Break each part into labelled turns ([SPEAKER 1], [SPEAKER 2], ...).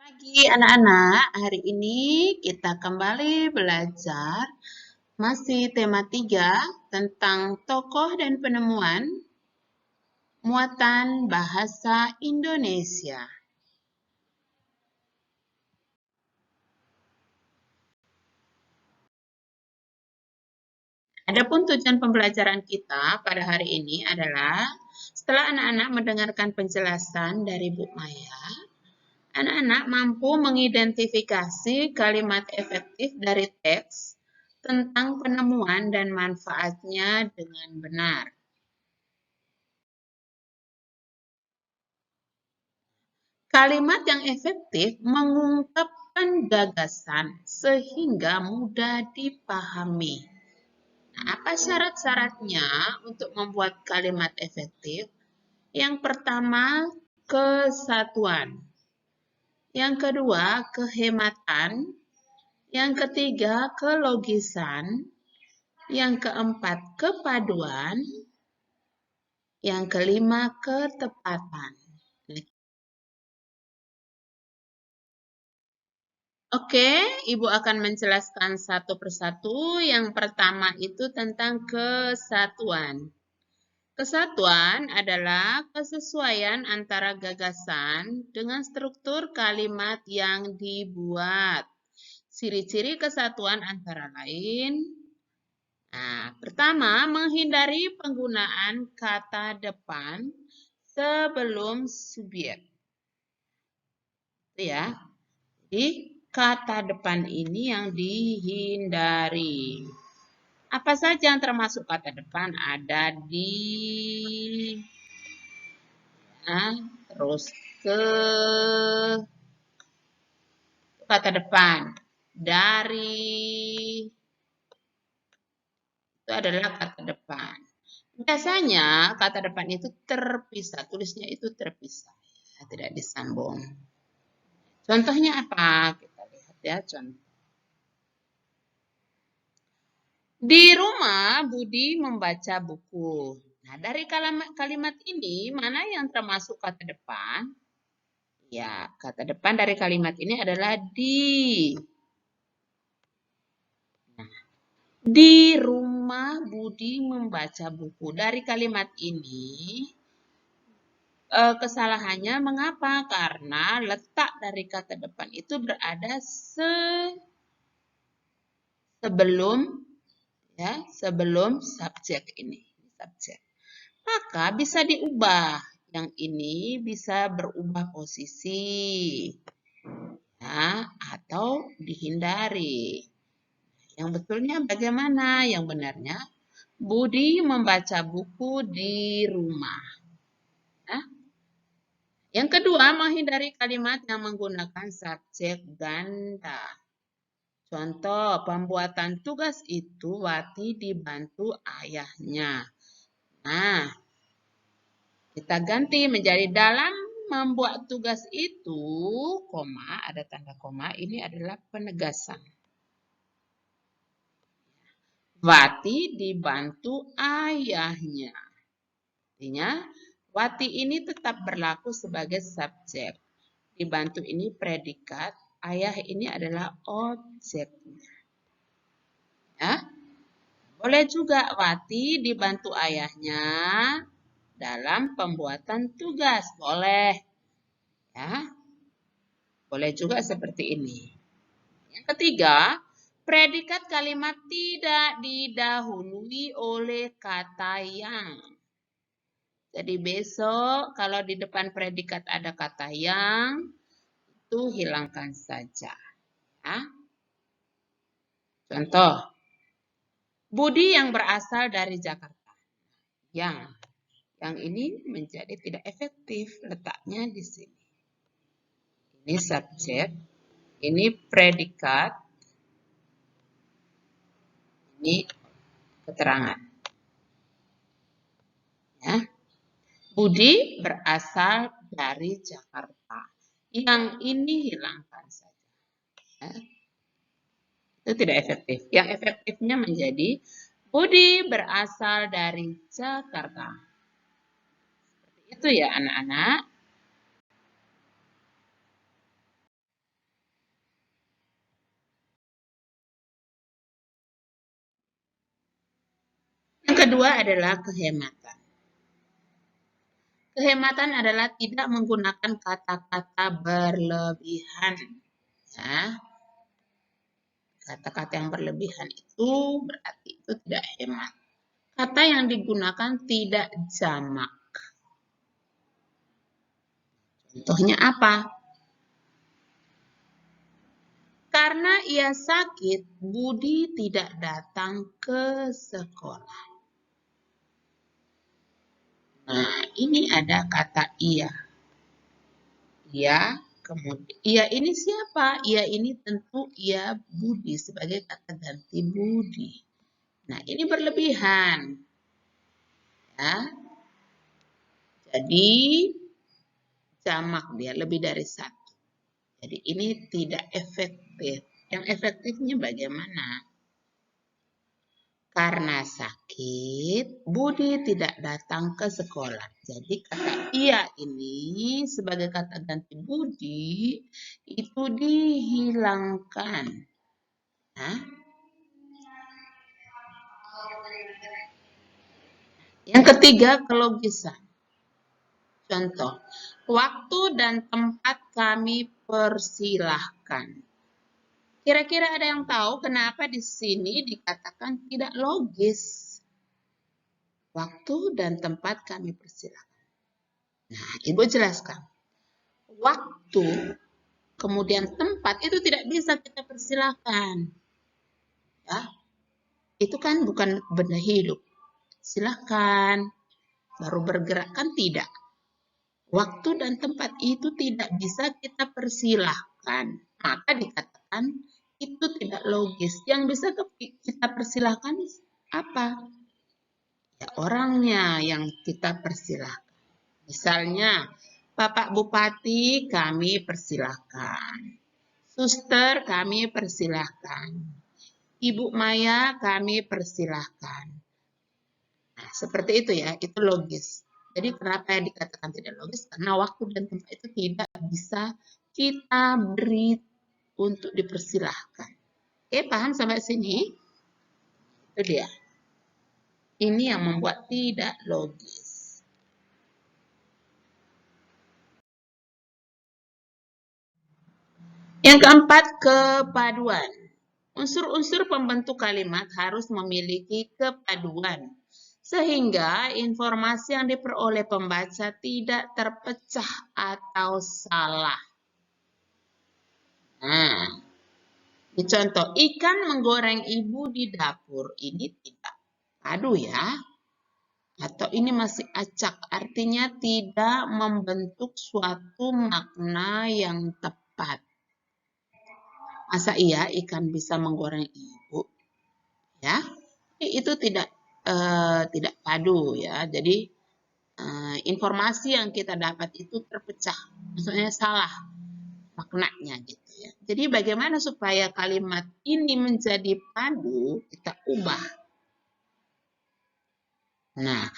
[SPEAKER 1] Pagi anak-anak, hari ini kita kembali belajar masih tema 3 tentang tokoh dan penemuan muatan bahasa Indonesia. Adapun tujuan pembelajaran kita pada hari ini adalah setelah anak-anak mendengarkan penjelasan dari Bu Maya, anak-anak mampu mengidentifikasi kalimat efektif dari teks tentang penemuan dan manfaatnya dengan benar. Kalimat yang efektif mengungkapkan gagasan sehingga mudah dipahami. Nah, apa syarat-syaratnya untuk membuat kalimat efektif? Yang pertama, kesatuan. Yang kedua, kehematan. Yang ketiga, kelogisan. Yang keempat, kepaduan. Yang kelima, ketepatan. Oke, Ibu akan menjelaskan satu persatu. Yang pertama itu tentang kesatuan. Kesatuan adalah kesesuaian antara gagasan dengan struktur kalimat yang dibuat. Ciri-ciri kesatuan antara lain. Nah, pertama, menghindari penggunaan kata depan sebelum subjek. Itu ya. Jadi, kata depan ini yang dihindari. Apa saja yang termasuk kata depan? Ada di, terus ke, kata depan. Dari, itu adalah kata depan. Biasanya kata depan itu terpisah, tulisnya itu terpisah, ya, tidak disambung. Contohnya apa? Kita lihat ya contoh. Di rumah Budi membaca buku. Nah, dari kalimat ini mana yang termasuk kata depan? Ya, kata depan dari kalimat ini adalah di. Nah, di rumah Budi membaca buku. Dari kalimat ini kesalahannya mengapa? Karena letak dari kata depan itu berada sebelum subjek ini. Subjek. Maka bisa diubah. Yang ini bisa berubah posisi. Ya, atau dihindari. Yang betulnya bagaimana? Yang benarnya, Budi membaca buku di rumah. Nah, yang kedua, menghindari kalimat yang menggunakan subjek ganda. Contoh, pembuatan tugas itu Wati dibantu ayahnya. Nah, kita ganti menjadi dalam membuat tugas itu, koma, ada tanda koma, ini adalah penegasan. Wati dibantu ayahnya. Artinya, Wati ini tetap berlaku sebagai subjek. Dibantu ini predikat, ayah ini adalah objeknya. Ya. Boleh juga Wati dibantu ayahnya dalam pembuatan tugas. Boleh. Ya. Boleh juga seperti ini. Yang ketiga, predikat kalimat tidak didahului oleh kata yang. Jadi besok kalau di depan predikat ada kata yang, itu hilangkan saja. Ya. Contoh, Budi yang berasal dari Jakarta. Yang ini menjadi tidak efektif, letaknya di sini. Ini subjek, ini predikat, ini keterangan. Ya. Budi berasal dari Jakarta. Yang ini hilangkan saja. Ya. Itu tidak efektif. Yang efektifnya menjadi Budi berasal dari Jakarta. Seperti itu ya anak-anak. kedua adalah kehematan. Kehematan adalah tidak menggunakan kata-kata berlebihan. Ya. Kata-kata yang berlebihan itu berarti itu tidak hemat. Kata yang digunakan tidak jamak. Contohnya apa? Karena ia sakit, Budi tidak datang ke sekolah. Nah, ini ada kata ia. Ia, kemudian ia ini siapa? Ia ini tentu ia Budi sebagai kata ganti Budi. Nah, ini berlebihan. Ya. Jadi jamak dia lebih dari satu. Jadi ini tidak efektif. Yang efektifnya bagaimana? Karena sakit, Budi tidak datang ke sekolah. Jadi kata ia ini sebagai kata ganti Budi itu dihilangkan. Nah, yang ketiga, kelogisan. Contoh, waktu dan tempat kami persilahkan. Kira-kira ada yang tahu kenapa di sini dikatakan tidak logis? Waktu dan tempat kami persilahkan. Nah, Ibu jelaskan. Waktu, kemudian tempat itu tidak bisa kita persilahkan. Ya, itu kan bukan benda hidup. Silahkan, baru bergerak kan tidak. Waktu dan tempat itu tidak bisa kita persilahkan. Maka dikatakan itu tidak logis. Yang bisa kita persilahkan apa? Ya, orangnya yang kita persilahkan. Misalnya, Bapak Bupati kami persilahkan. Suster kami persilahkan. Ibu Maya kami persilahkan. Nah, seperti itu ya, itu logis. Jadi kenapa yang dikatakan tidak logis? Karena waktu dan tempat itu tidak bisa kita beri untuk dipersilahkan. Oke, paham sampai sini? Itu dia. Ini yang membuat tidak logis. Yang keempat, kepaduan. Unsur-unsur pembentuk kalimat harus memiliki kepaduan. Sehingga informasi yang diperoleh pembaca tidak terpecah atau salah. Nah, ini contoh, ikan menggoreng ibu di dapur. Ini tidak padu ya. Atau ini masih acak, artinya tidak membentuk suatu makna yang tepat. Masa iya ikan bisa menggoreng ibu? Ya, itu tidak padu ya. Jadi informasi yang kita dapat itu terpecah, maksudnya salah maknanya gitu ya. Jadi bagaimana supaya kalimat ini menjadi padu? Kita ubah. Nah,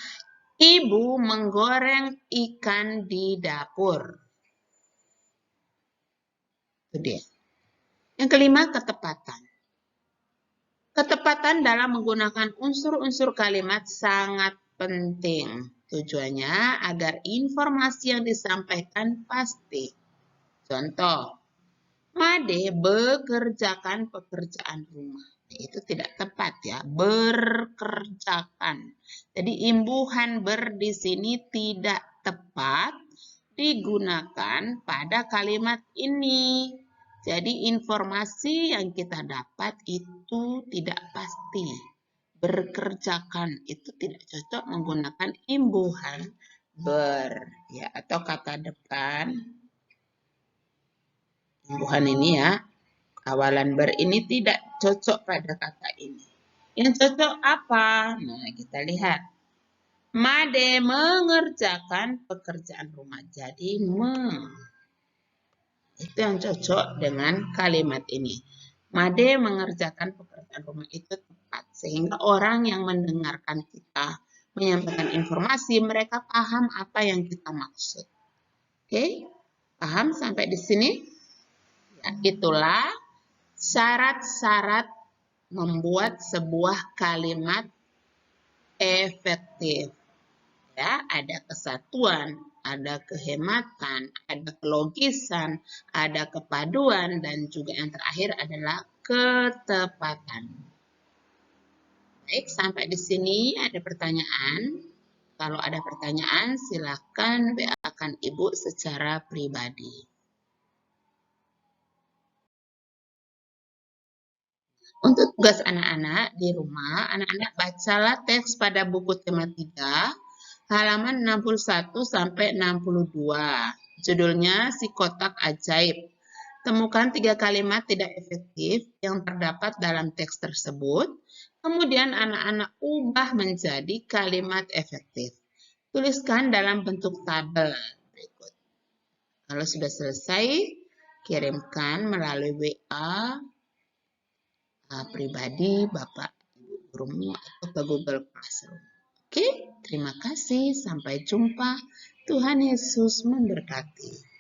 [SPEAKER 1] ibu menggoreng ikan di dapur. Itu dia. Yang kelima, ketepatan. Ketepatan dalam menggunakan unsur-unsur kalimat sangat penting. Tujuannya agar informasi yang disampaikan pasti. Contoh, Made bekerjakan pekerjaan rumah. Itu tidak tepat ya, bekerjakan. Jadi imbuhan ber di sini tidak tepat digunakan pada kalimat ini. Jadi informasi yang kita dapat itu tidak pasti. Berkerjakan itu tidak cocok menggunakan imbuhan ber ya atau kata depan. Imbuhan ini ya, awalan ber ini tidak cocok pada kata ini. Yang cocok apa? Nah, kita lihat. Made mengerjakan pekerjaan rumah. Jadi itu yang cocok dengan kalimat ini. Made mengerjakan pekerjaan rumah itu tepat. Sehingga orang yang mendengarkan kita menyampaikan informasi, mereka paham apa yang kita maksud. Oke? Paham sampai di sini? Ya, itulah syarat-syarat membuat sebuah kalimat efektif. Ya, ada kesatuan, ada kehematan, ada kelogisan, ada kepaduan, dan juga yang terakhir adalah ketepatan. Baik, sampai di sini ada pertanyaan. Kalau ada pertanyaan, silakan WA-kan Ibu secara pribadi. Untuk tugas anak-anak di rumah, anak-anak bacalah teks pada buku tema 3, halaman 61 sampai 62. Judulnya Si Kotak Ajaib. Temukan 3 kalimat tidak efektif yang terdapat dalam teks tersebut. Kemudian anak-anak ubah menjadi kalimat efektif. Tuliskan dalam bentuk tabel berikut. Kalau sudah selesai, kirimkan melalui WA pribadi Bapak Ibu gurumu atau ke Google Classroom. Oke, terima kasih. Sampai jumpa. Tuhan Yesus memberkati.